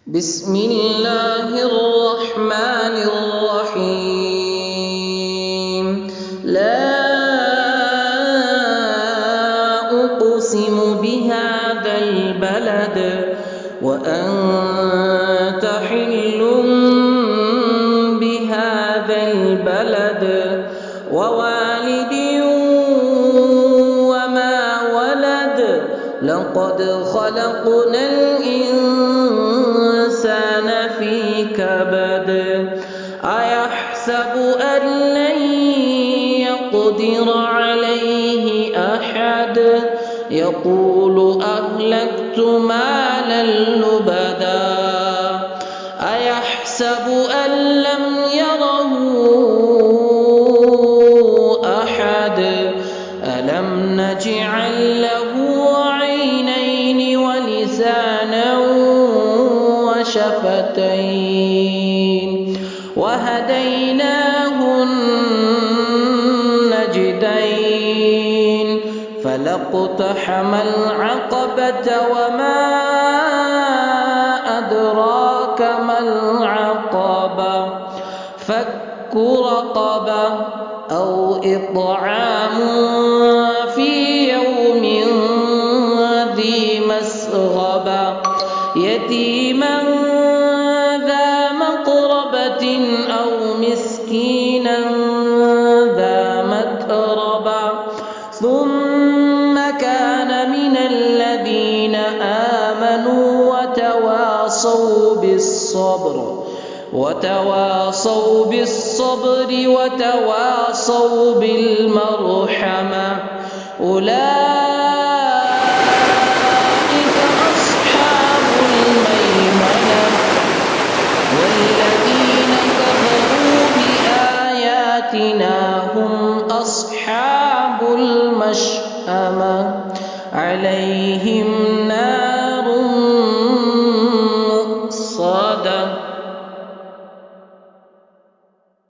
بسم الله الرحمن الرحيم لا أقسم بهذا البلد وأنت حل بهذا البلد ووالد وما ولد لقد خلقنا الإنسان في كبد أيحسب أن لن يقدر عليه أحد يقول أهلكت مالا لبدا أيحسب أن لم يره أحد ألم نجعل له عينين ولسانا وشفتين وهديناه النجدين فلاقتحم العقبة وما أدراك ما العقبة فك رقبة أو إطعام في يوم ذي مسغبة يتيما ذا مقربة أو مسكينا ذا متربة ثم كان من الذين آمنوا وتواصوا بالصبر وتواصوا بالمرحمة أولئك أصحاب الميمنة والذين كفروا بآياتنا هم أصحاب المشأمة عليهم